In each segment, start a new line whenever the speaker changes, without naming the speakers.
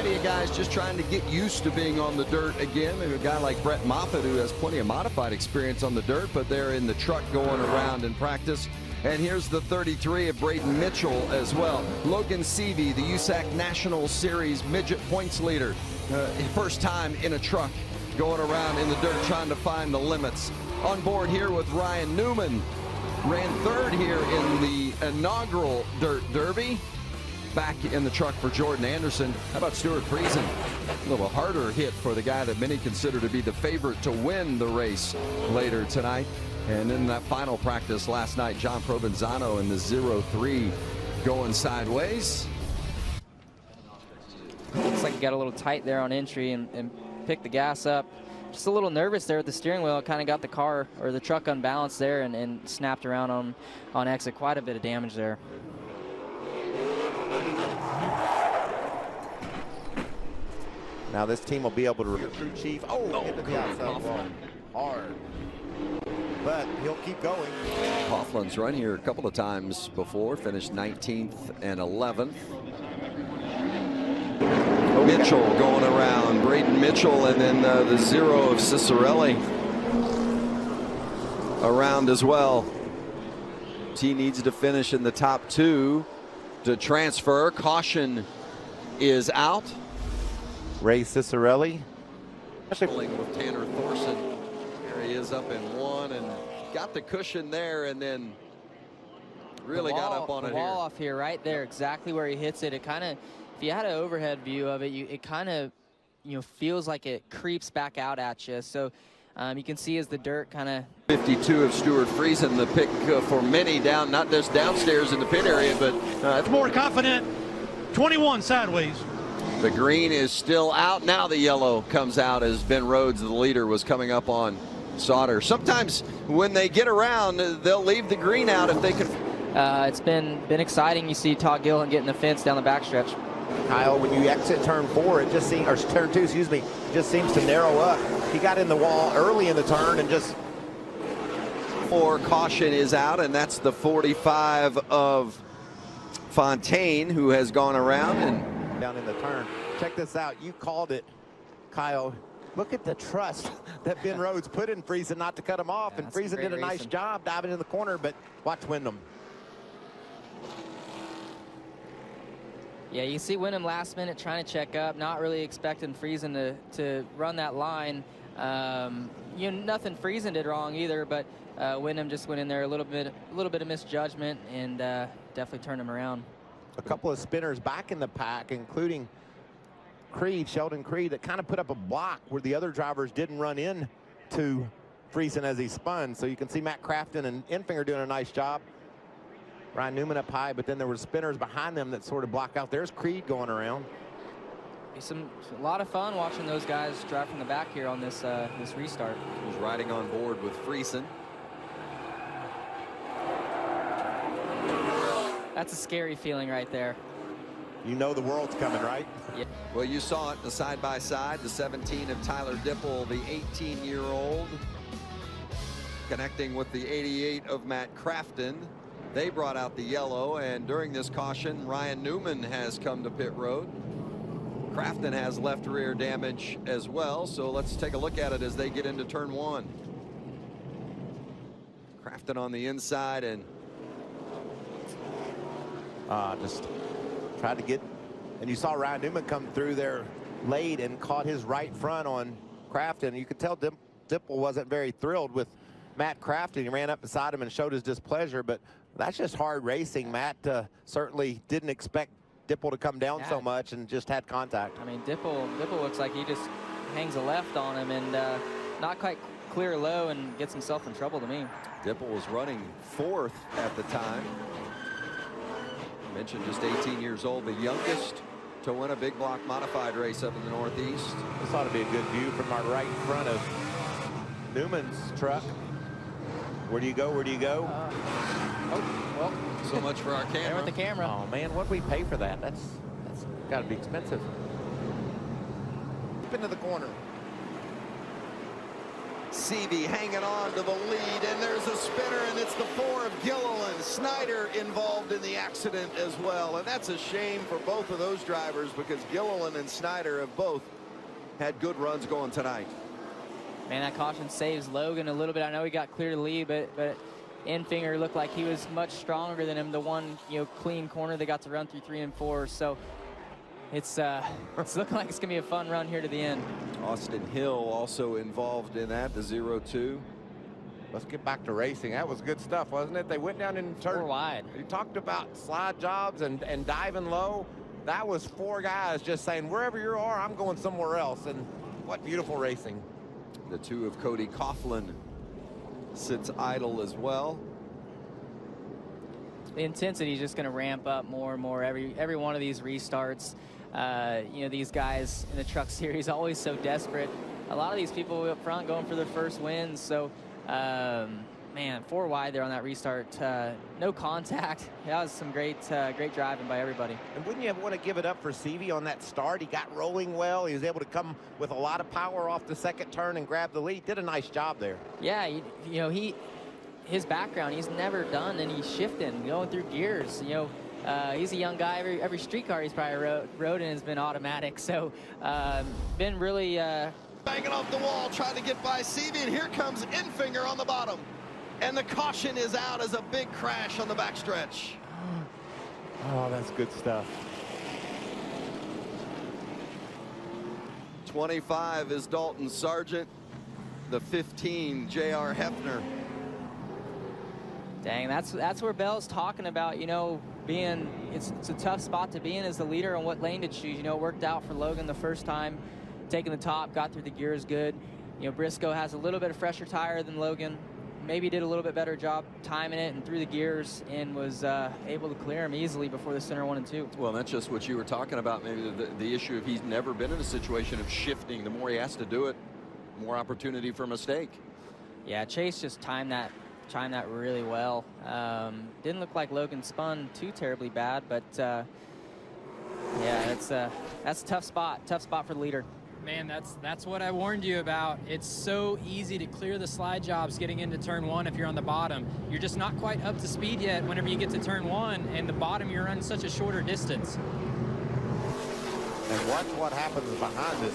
variety of guys just trying to get used to being on the dirt again. A guy like Brett Moffitt, who has plenty of modified experience on the dirt, but they're in the truck going around in practice. And here's the 33 of Braden Mitchell as well. Logan Seavey, the USAC National Series midget points leader. First time in a truck going around in the dirt trying to find the limits. On board here with Ryan Newman. Ran third here in the inaugural Dirt Derby. Back in the truck for Jordan Anderson. How about Stuart Friesen? A little harder hit for the guy that many consider to be the favorite to win the race later tonight. And in that final practice last night, John Provenzano in the 0-3 going sideways.
Looks like he got a little tight there on entry and picked the gas up. Just a little nervous there at the steering wheel. Kind of got the car or the truck unbalanced there and snapped around on exit. Quite a bit of damage there.
Now this team will be able to recruit Chief. Into the outside wall. Hard. But he'll keep going.
Coughlin's run here a couple of times before, finished 19th and 11th. Mitchell going around, Braden Mitchell, and then the 0 of Cicerelli around as well. He needs to finish in the top 2 to transfer. Caution is out.
Ray Cicerelli.
With Tanner Thorson. There he is up in 1 and got the cushion there and then really got up on it here.
Wall off here, right there, exactly where he hits it. It kind of, if you had an overhead view of it, it kind of, feels like it creeps back out at you. So you can see as the dirt kind of.
52 of Stuart Friesen, the pick for many down, not just downstairs in the pit area, but
more confident. 21 sideways.
The green is still out. Now the yellow comes out as Ben Rhodes, the leader, was coming up on Sauter. Sometimes when they get around, they'll leave the green out if they can.
It's been exciting. You see Todd Gillen getting the fence down the backstretch.
Kyle, when you exit turn 4, it just seems, or turn 2, excuse me, just seems to narrow up. He got in the wall early in the turn and just.
For caution is out, and that's the 45 of Fontaine, who has gone around and
down in the turn. Check this out. You called it, Kyle. Look at the trust that Ben Rhodes put in Friesen not to cut him off, and Friesen did a nice job diving in the corner, but watch Wyndham.
Yeah, you see Wyndham last minute trying to check up, not really expecting Friesen to run that line. Nothing Friesen did wrong either, but Wyndham just went in there a little bit of misjudgment and definitely turned him around.
A couple of spinners back in the pack, including Sheldon Creed, that kind of put up a block where the other drivers didn't run in to Friesen as he spun. So you can see Matt Crafton and Enfinger doing a nice job. Ryan Newman up high, but then there were spinners behind them that sort of block out. There's Creed going around.
A lot of fun watching those guys drive from the back here on this this restart.
He's riding on board with Friesen.
That's a scary feeling right there.
You know the world's coming, right?
Yeah.
Well, you saw it, the side-by-side, the 17 of Tyler Dipple, the 18-year-old, connecting with the 88 of Matt Crafton. They brought out the yellow, and during this caution, Ryan Newman has come to pit road. Crafton has left rear damage as well, so let's take a look at it as they get into turn 1. Crafton on the inside and
just tried to get, and you saw Ryan Newman come through there late and caught his right front on Crafton. You could tell Dipple wasn't very thrilled with Matt Crafton. He ran up beside him and showed his displeasure, but that's just hard racing. Matt certainly didn't expect Dipple to come down so much and just had contact.
I mean, Dipple looks like he just hangs a left on him and not quite clear low and gets himself in trouble to me.
Dipple was running 4th at the time. Mentioned just 18 years old, the youngest to win a big block modified race up in the Northeast.
This ought to be a good view from our right in front of Newman's truck. Where do you go? Where do you go?
Well,
so much for our camera.
There with the camera.
Oh man, what do we pay for that? That's got to be expensive. Up into the corner.
Seavey hanging on to the lead, and there's a spinner, and it's the 4 of Gilliland. Snyder involved in the accident as well, and that's a shame for both of those drivers because Gilliland and Snyder have both had good runs going tonight.
Man, that caution saves Logan a little bit. I know he got clear to lead, but Enfinger looked like he was much stronger than him. The one, clean corner they got to run through 3 and 4. So it's looking like it's gonna be a fun run here to the end.
Austin Hill also involved in that, the 0-2.
Let's get back to racing. That was good stuff, wasn't it? They went down in turn
4 wide.
You talked about slide jobs and diving low. That was 4 guys just saying, wherever you are, I'm going somewhere else. And what beautiful racing.
The 2 of Cody Coughlin sits idle as well.
The intensity is just going to ramp up more and more every one of these restarts. These guys in the truck series always so desperate. A lot of these people up front going for their first wins. So, man, 4 wide there on that restart. No contact. That was some great driving by everybody.
And wouldn't you want to give it up for Seavey on that start? He got rolling well. He was able to come with a lot of power off the second turn and grab the lead. Did a nice job there.
Yeah, his background, he's never done any shifting, going through gears. He's a young guy. Every street car he's probably rode in has been automatic. So, been really
Banging off the wall, trying to get by Seavey, and here comes Enfinger on the bottom. And the caution is out as a big crash on the backstretch.
Oh, that's good stuff.
25 is Dalton Sargent. The 15, J.R. Hefner.
Dang, that's where Bell's talking about, it's a tough spot to be in as the leader on what lane to choose. It worked out for Logan the first time, taking the top, got through the gears good. Briscoe has a little bit of fresher tire than Logan. Maybe did a little bit better job timing it and through the gears and was able to clear him easily before the center 1 and 2.
Well, that's just what you were talking about. Maybe the issue of he's never been in a situation of shifting. The more he has to do it, more opportunity for mistake.
Yeah, Chase just timed that really well. Didn't look like Logan spun too terribly bad, but yeah, that's a tough spot for the leader.
Man, that's what I warned you about. It's so easy to clear the slide jobs getting into turn 1 if you're on the bottom. You're just not quite up to speed yet whenever you get to turn 1, and the bottom you're running such a shorter distance.
And watch what happens behind this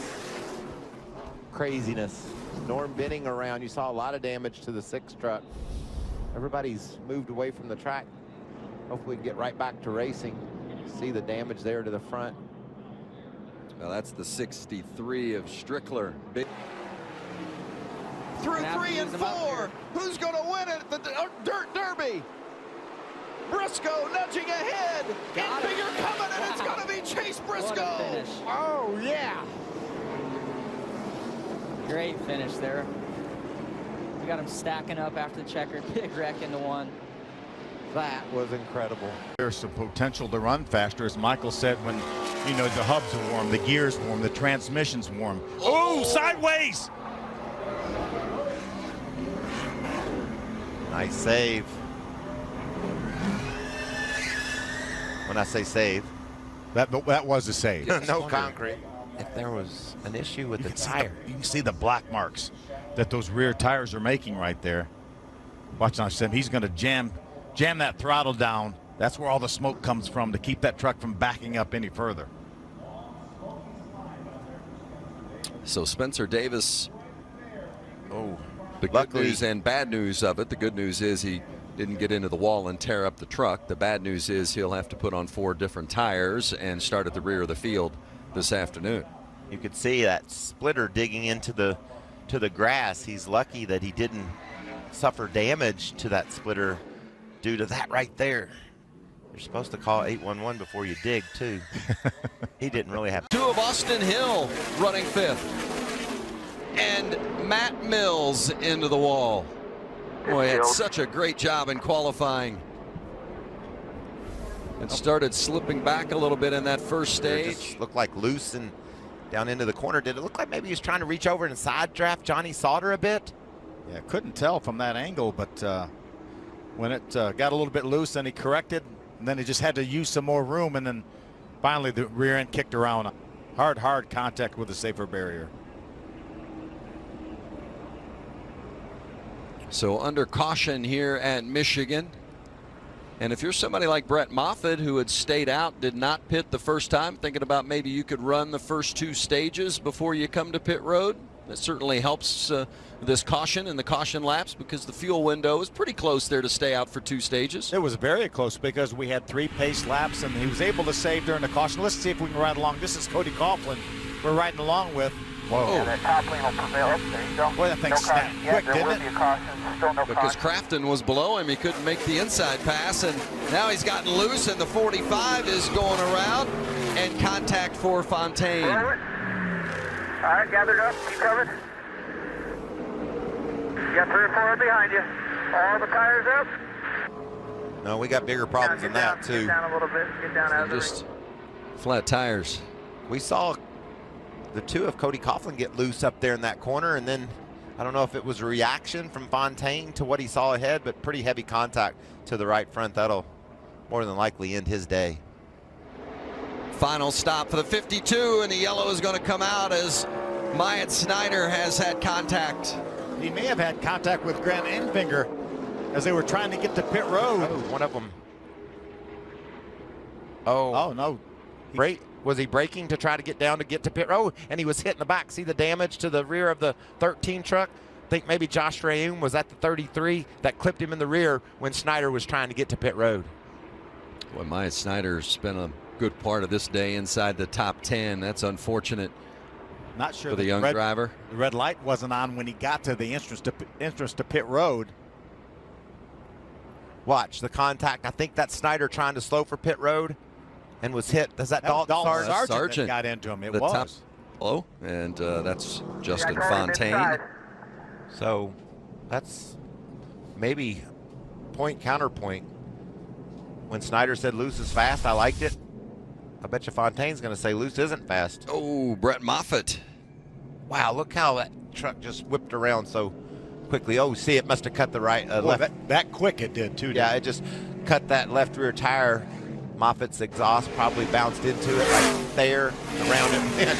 craziness. Norm Benning around. You saw a lot of damage to the 6 truck. Everybody's moved away from the track. Hopefully we can get right back to racing. See the damage there to the front.
Well, that's the 63 of Strickler. Through 3 and 4. Who's going to win it? The Dirt Derby. Briscoe nudging ahead. Enfinger coming, and it's going to be Chase Briscoe.
Oh, yeah.
Great finish there. We got him stacking up after the checkered big wreck into 1.
That was incredible.
There's some potential to run faster, as Michael said, when the hubs are warm, the gears warm, the transmission's warm. Oh, sideways!
Nice save. When I say save,
that was a save.
no concrete. If there was an issue with the tire,
you can see the black marks that those rear tires are making right there. Watch now, Sim. He's going to jam that throttle down. That's where all the smoke comes from, to keep that truck from backing up any further.
So Spencer Davis, the good
luckily,
news and bad news of it. The good news is he didn't get into the wall and tear up the truck. The bad news is he'll have to put on 4 different tires and start at the rear of the field this afternoon.
You could see that splitter digging into the grass. He's lucky that he didn't suffer damage to that splitter due to that right there. You're supposed to call 811 before you dig, too. He didn't really have
2 of Austin Hill running 5th. And Matt Mills into the wall. Boy, had such a great job in qualifying. And started slipping back a little bit in that first stage.
Just looked like loose and down into the corner. Did it look like maybe he was trying to reach over and side draft Johnny Sauter a bit?
Yeah, couldn't tell from that angle, but when it got a little bit loose, then he corrected, and then he just had to use some more room, and then finally the rear end kicked around. Hard contact with a safer barrier.
So under caution here at Michigan. And if you're somebody like Brett Moffitt, who had stayed out, did not pit the first time, thinking about maybe you could run the first 2 stages before you come to pit road, that certainly helps this caution and the caution laps, because the fuel window is pretty close there to stay out for 2 stages.
It was very close because we had 3 pace laps, and he was able to save during the caution. Let's see if we can ride along. This is Cody Coughlin we're riding along with. Whoa.
Yeah, that top lane will prevail. There you go.
Boy, that thing snapped quick, didn't it?
Still no
Because
caution.
Crafton was below him, he couldn't make the inside pass, and now he's gotten loose, and the 45 is going around, and contact for Fontaine.
All right, gathered up, keep covered. You got 3 or 4 behind you. All the tires up.
No, we got bigger problems than that, too.
Get down a little bit. Get down out of the
Just flat tires.
We saw the 2 of Cody Coughlin get loose up there in that corner, and then I don't know if it was a reaction from Fontaine to what he saw ahead, but pretty heavy contact to the right front. That'll more than likely end his day.
Final stop for the 52, and the yellow is going to come out as Myatt Snyder has had contact.
He may have had contact with Grant Enfinger as they were trying to get to pit road.
Oh, one of them. Oh
no.
Was he braking to try to get down to get to pit road? And he was hit in the back. See the damage to the rear of the 13 truck? I think maybe Josh Rayoum was at the 33 that clipped him in the rear when Snyder was trying to get to pit road.
Well, Myatt Snyder spent a good part of this day inside the top 10. That's unfortunate.
Not sure
for the young driver.
The red light wasn't on when he got to the entrance to pit road.
Watch the contact. I think that's Snyder trying to slow for pit road and was hit. Does that Dalton
Sargent that got into him? It
the
was.
Top low, and that's Justin Fontaine.
So that's maybe point counterpoint. When Snyder said loose is fast, I liked it. I bet you Fontaine's going to say loose isn't fast.
Oh, Brett Moffitt.
Wow, look how that truck just whipped around so quickly. Oh, see, it must have cut the right left.
That quick it did too.
Yeah, it just cut that left rear tire. Moffitt's exhaust probably bounced into it right there, around it.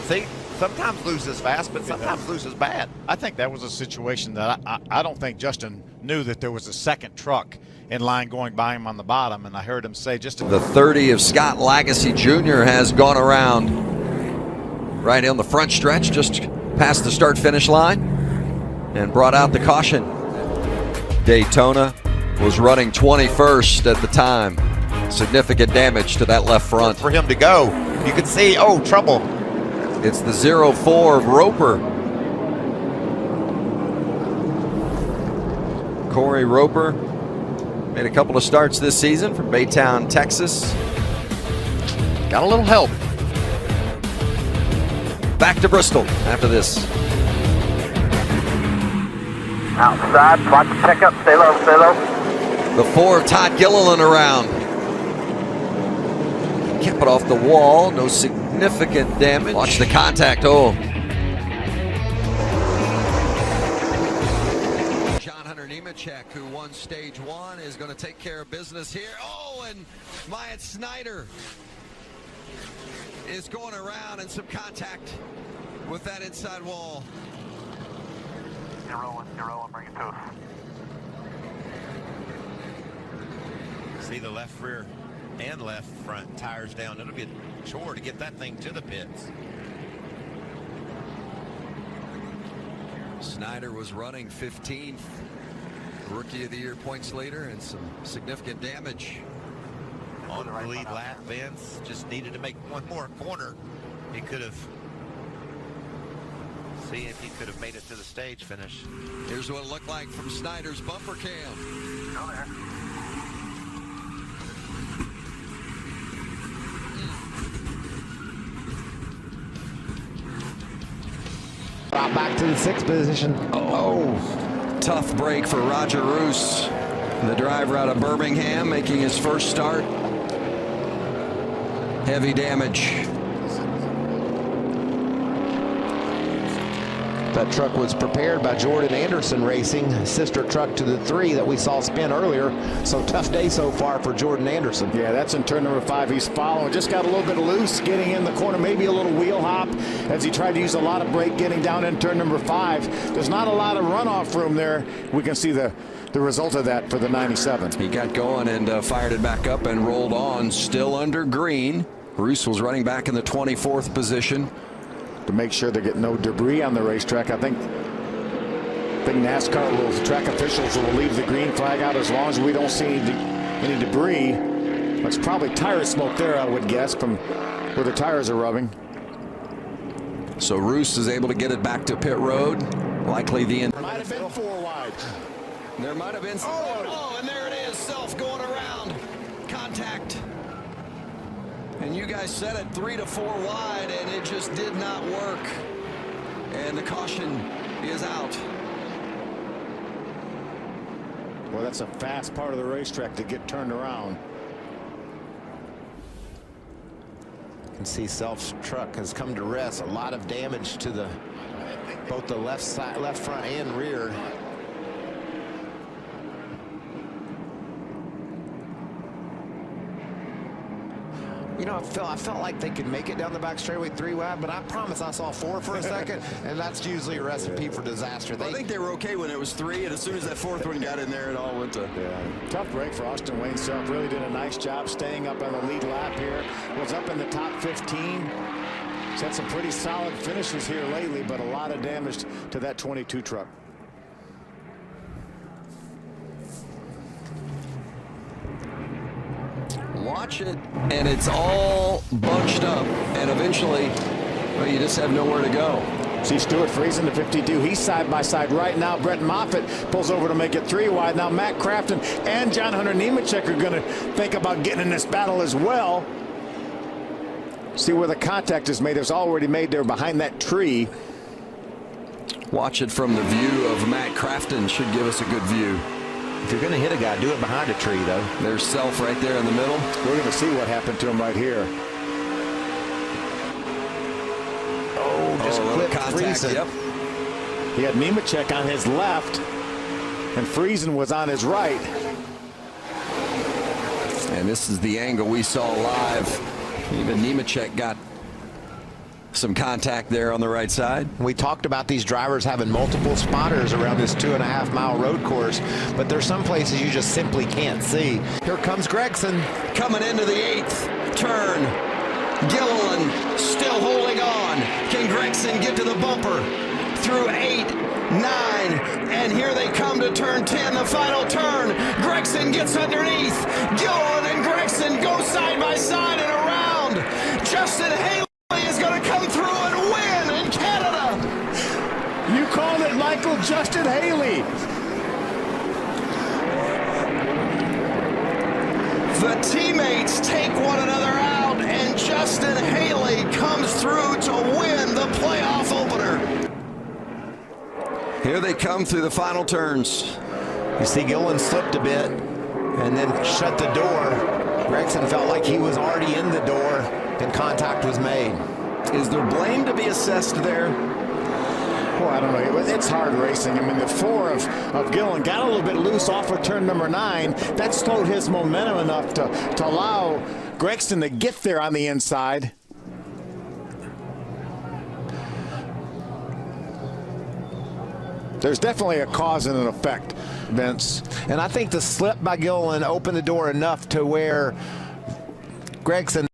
See, sometimes loose is fast, but sometimes loose is bad.
I think that was a situation that I don't think Justin knew that there was a second truck in line going by him on the bottom, and I heard him say just
the 30 of Scott Lagasse Jr. has gone around right on the front stretch, just past the start-finish line, and brought out the caution. Daytona was running 21st at the time. Significant damage to that left front.
For him to go, you can see, oh, trouble.
It's the 04 of Roper. Corey Roper made a couple of starts this season from Baytown, Texas. Got a little help. Back to Bristol after this.
outside. Watch the pickup. Stay low. Stay low.
The 4 of Todd Gilliland around. Kept it off the wall. No significant damage. Watch the contact. Oh. John Hunter Nemechek, who won stage 1, is going to take care of business here. Oh, and Myatt Snyder is going around, and some contact with that inside wall.
You're rolling, bring it to us.
See the left rear and left front tires down. It'll be a chore to get that thing to the pits.
Snyder was running 15th. Rookie of the Year points later, and some significant damage.
On the lead lap, Vince just needed to make one more corner. He could have. See if he could have made it to the stage finish.
Here's what it looked like from Snyder's bumper cam.
Go there.
Back to the 6th position.
Oh, tough break for Roger Roos, the driver out of Birmingham, making his first start. Heavy damage.
That truck was prepared by Jordan Anderson Racing, sister truck to the 3 that we saw spin earlier. So tough day so far for Jordan Anderson.
Yeah, that's in turn number 5. He's following. Just got a little bit loose getting in the corner, maybe a little wheel hop as he tried to use a lot of brake getting down in turn number 5. There's not a lot of runoff room there. We can see the result of that for the 97.
He got going and fired it back up and rolled on, still under green. Bruce was running back in the 24th position.
To make sure they get no debris on the racetrack. I think NASCAR will, track officials will leave the green flag out as long as we don't see any debris. That's probably tire smoke there, I would guess, from where the tires are rubbing.
So Roos is able to get it back to pit road. Likely the end.
Might have been 4 wide.
There might have been some. Oh, and there it is. Self going around. Contact. And you guys set it 3 to 4 wide, and it just did not work. And the caution is out.
Well, that's a fast part of the racetrack to get turned around.
You can see Self's truck has come to rest. A lot of damage to both the left side, left front and rear. You know, I felt like they could make it down the back straightaway 3 wide, but I promise I saw 4 for a second, and that's usually a recipe for disaster.
I think they were okay when it was 3, and as soon as that 4th one got in there, it all went to.
Yeah, tough break for Austin Wayne. Self really did a nice job staying up on the lead lap here. Was up in the top 15. He's had some pretty solid finishes here lately, but a lot of damage to that 22 truck.
Watch it, and it's all bunched up, and eventually, well, you just have nowhere to go.
See Stewart Friesen, the 52. He's side by side right now. Brett Moffitt pulls over to make it 3 wide. Now Matt Crafton and John Hunter Nemechek are going to think about getting in this battle as well. See where the contact is made. It's already made there behind that tree.
Watch it from the view of Matt Crafton. Should give us a good view.
If you're going to hit a guy, do it behind a tree, though.
There's Self right there in the middle.
We're going to see what happened to him right here.
Oh, just clipped Friesen.
Yep.
He had Nemechek on his left, and Friesen was on his right.
And this is the angle we saw live. Even Nemechek got some contact there on the right side.
We talked about these drivers having multiple spotters around this 2.5 mile road course, but there's some places you just simply can't see. Here comes Gregson.
Coming into the 8th turn. Gilliland still holding on. Can Gregson get to the bumper? Through 8, 9, and here they come to turn 10, the final turn. Gregson gets underneath. Gilliland and Gregson go side by side and around. Justin Haley is going to come through and win in Canada.
You called it, Michael. Justin Haley.
The teammates take one another out, and Justin Haley comes through to win the playoff opener. Here they come through the final turns.
You see Gilliland slipped a bit and then shut the door. Gregson felt like he was already in the door and contact was made.
Is there blame to be assessed there?
Well, I don't know. It's hard racing. I mean, the 4 of Gilliland got a little bit loose off of turn number 9. That slowed his momentum enough to allow Gregson to get there on the inside. There's definitely a cause and an effect, Vince.
And I think the slip by Gilliland opened the door enough to where Gregson